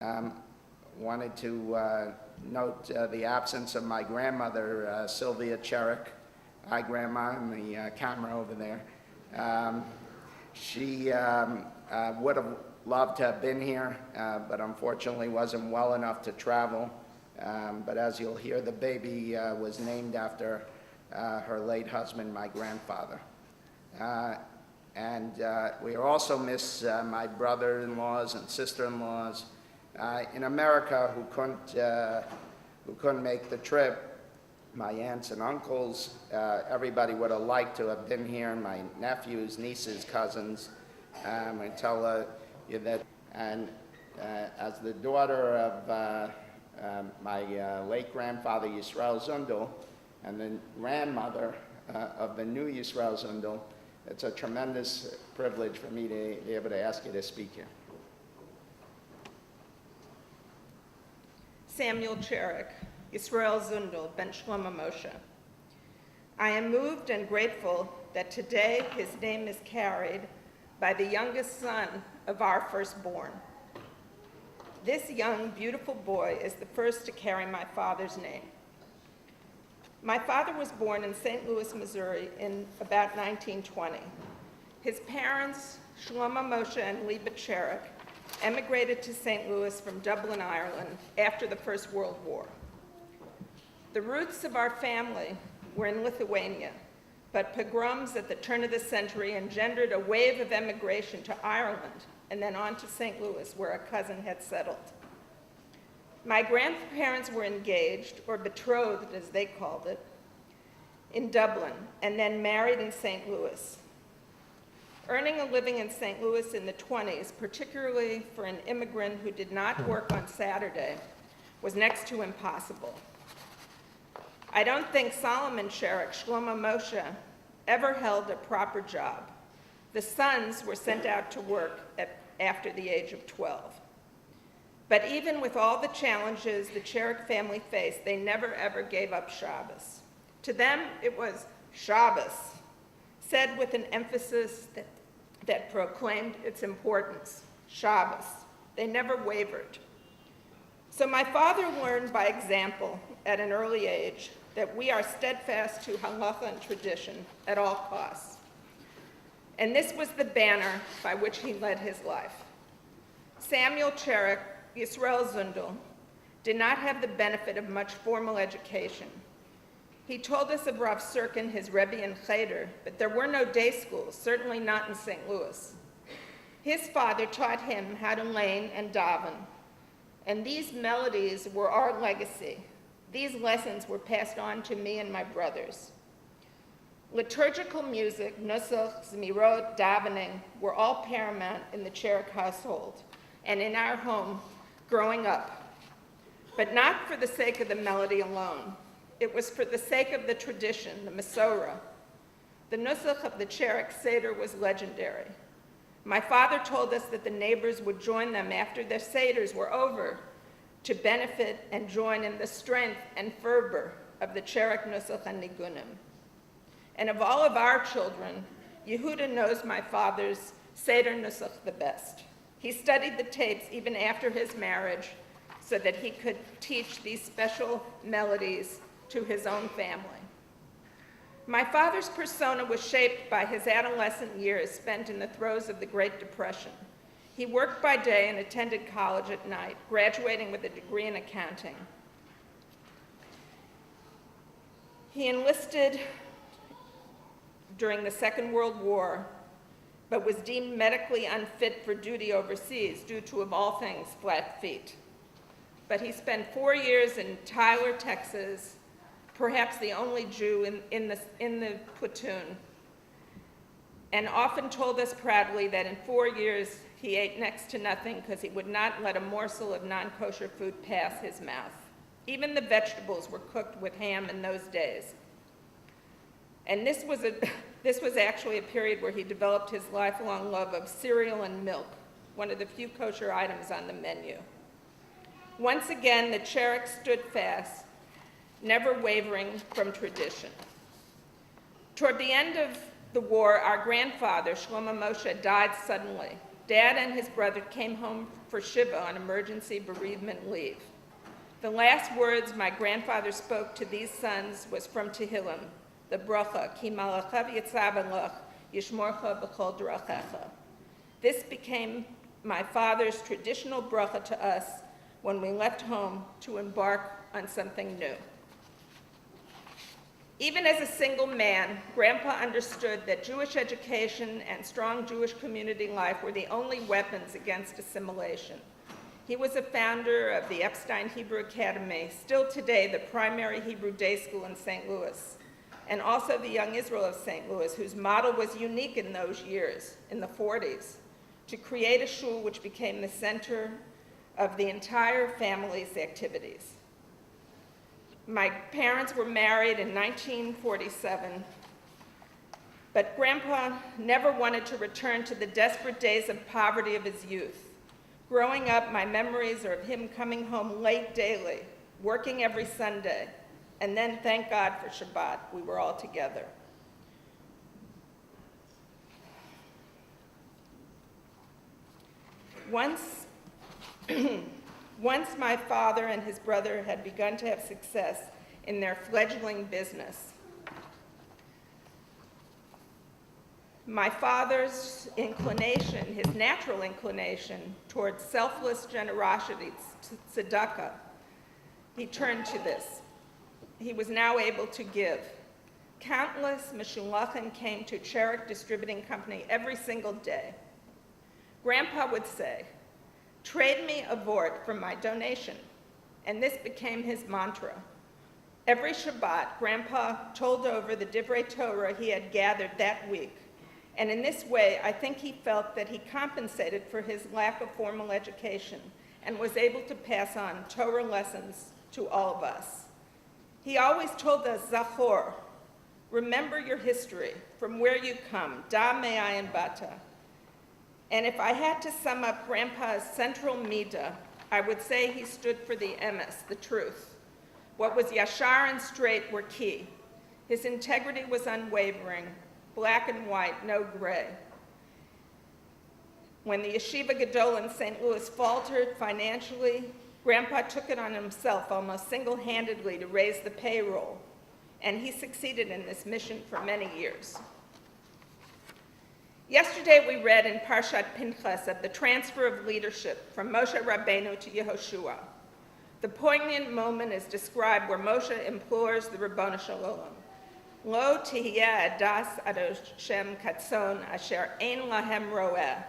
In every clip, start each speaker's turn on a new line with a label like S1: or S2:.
S1: Um, Wanted to note the absence of my grandmother, Sylvia Cherrick. Hi, Grandma, in the camera over there. She would have loved to have been here, but unfortunately wasn't well enough to travel. But as you'll hear, the baby was named after her late husband, my grandfather. And we also miss my brother-in-laws and sister-in-laws in America who couldn't make the trip. My aunts and uncles, everybody would have liked to have been here. My nephews, nieces, cousins. I tell you that, and as the daughter of my late grandfather Yisrael Zundel and the grandmother of the new Yisrael Zundel, it's a tremendous privilege for me to be able to ask you to speak here.
S2: Samuel Cherrick, Yisrael Zundel, Ben Shlomo Moshe. I am moved and grateful that today his name is carried by the youngest son of our firstborn. This young, beautiful boy is the first to carry my father's name. My father was born in St. Louis, Missouri in about 1920. His parents, Shlomo Moshe and Liba Cherrick, emigrated to St. Louis from Dublin, Ireland after the First World War. The roots of our family were in Lithuania, but pogroms at the turn of the century engendered a wave of emigration to Ireland and then on to St. Louis, where a cousin had settled. My grandparents were engaged, or betrothed as they called it, in Dublin, and then married in St. Louis. Earning a living in St. Louis in the 20s, particularly for an immigrant who did not work on Saturday, was next to impossible. I don't think Solomon Cherrick, Shlomo Moshe, ever held a proper job. The sons were sent out to work after the age of 12. But even with all the challenges the Cherrick family faced, they never ever gave up Shabbos. To them, it was Shabbos, said with an emphasis that proclaimed its importance, Shabbos. They never wavered. So my father learned by example at an early age that we are steadfast to halacha and tradition at all costs. And this was the banner by which he led his life. Samuel Cherrick, Yisrael Zundel, did not have the benefit of much formal education. He told us of Rav Sirkin, his Rebbe in Cheder, but there were no day schools, certainly not in St. Louis. His father taught him how to lane and daven, and these melodies were our legacy. These lessons were passed on to me and my brothers. Liturgical music, nusach, zmirot, davening, were all paramount in the Cherrick household and in our home growing up, but not for the sake of the melody alone. It was for the sake of the tradition, the Masorah. The nusach of the Cherrick Seder was legendary. My father told us that the neighbors would join them after their Seders were over to benefit and join in the strength and fervor of the Cherrick nusach and nigunim. And of all of our children, Yehuda knows my father's Seder nusach the best. He studied the tapes even after his marriage so that he could teach these special melodies to his own family. My father's persona was shaped by his adolescent years spent in the throes of the Great Depression. He worked by day and attended college at night, graduating with a degree in accounting. He enlisted during the Second World War, but was deemed medically unfit for duty overseas due to, of all things, flat feet. But he spent 4 years in Tyler, Texas, perhaps the only Jew in the platoon, and often told us proudly that in 4 years he ate next to nothing because he would not let a morsel of non-kosher food pass his mouth. Even the vegetables were cooked with ham in those days. And this was actually a period where he developed his lifelong love of cereal and milk, one of the few kosher items on the menu. Once again, the Cherrick stood fast, never wavering from tradition. Toward the end of the war, our grandfather, Shlomo Moshe, died suddenly. Dad and his brother came home for Shiva on emergency bereavement leave. The last words my grandfather spoke to these sons was from Tehillim, the bracha, Ki malachav yitzav lach, yishmorcha b'chol d'rachecha. This became my father's traditional bracha to us when we left home to embark on something new. Even as a single man, Grandpa understood that Jewish education and strong Jewish community life were the only weapons against assimilation. He was a founder of the Epstein Hebrew Academy, still today the primary Hebrew day school in St. Louis, and also the Young Israel of St. Louis, whose model was unique in those years, in the 40s, to create a shul which became the center of the entire family's activities. My parents were married in 1947, but Grandpa never wanted to return to the desperate days of poverty of his youth. Growing up, my memories are of him coming home late daily, working every Sunday, and then, thank God for Shabbat, we were all together. Once my father and his brother had begun to have success in their fledgling business, my father's inclination, his natural inclination towards selfless generosity, tzedakah, he turned to this. He was now able to give. Countless meshulachim came to Cherek Distributing Company every single day. Grandpa would say, "Trade me a vort for my donation," and this became his mantra. Every Shabbat, Grandpa told over the Divrei Torah he had gathered that week, and in this way, I think he felt that he compensated for his lack of formal education and was able to pass on Torah lessons to all of us. He always told us, "Zachor, remember your history, from where you come, da me'ayin bata." And if I had to sum up Grandpa's central midah, I would say he stood for the emes, the truth. What was yashar and straight were key. His integrity was unwavering, black and white, no gray. When the Yeshiva Gadol in St. Louis faltered financially, Grandpa took it on himself almost single-handedly to raise the payroll, and he succeeded in this mission for many years. Yesterday we read in Parshat Pinchas of the transfer of leadership from Moshe Rabbeinu to Yehoshua. The poignant moment is described where Moshe implores the Ribono Shel Olam, "Lo tihiyeh adas ad Hashem katzon asher ein lahem roeh."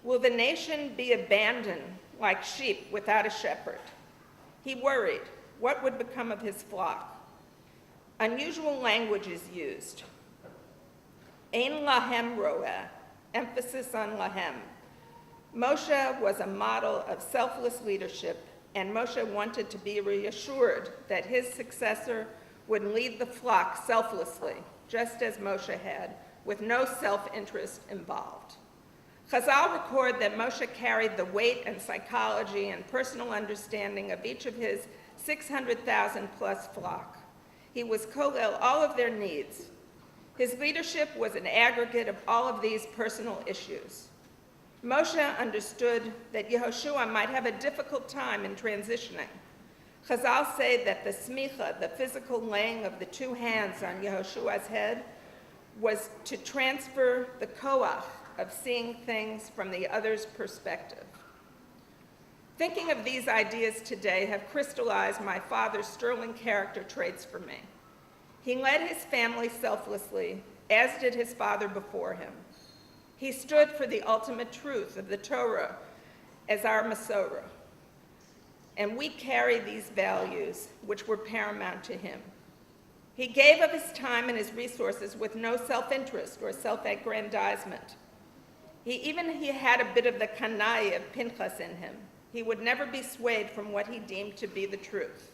S2: Will the nation be abandoned like sheep without a shepherd? He worried what would become of his flock. Unusual language is used. Ein lahem roeh, emphasis on lahem. Moshe was a model of selfless leadership, and Moshe wanted to be reassured that his successor would lead the flock selflessly, just as Moshe had, with no self-interest involved. Chazal record that Moshe carried the weight and psychology and personal understanding of each of his 600,000 plus flock. He was kolel all of their needs. His leadership was an aggregate of all of these personal issues. Moshe understood that Yehoshua might have a difficult time in transitioning. Chazal say that the smicha, the physical laying of the two hands on Yehoshua's head, was to transfer the koach of seeing things from the other's perspective. Thinking of these ideas today have crystallized my father's sterling character traits for me. He led his family selflessly, as did his father before him. He stood for the ultimate truth of the Torah as our Masorah, and we carry these values, which were paramount to him. He gave of his time and his resources with no self-interest or self-aggrandizement. He had a bit of the kanai of Pinchas in him. He would never be swayed from what he deemed to be the truth.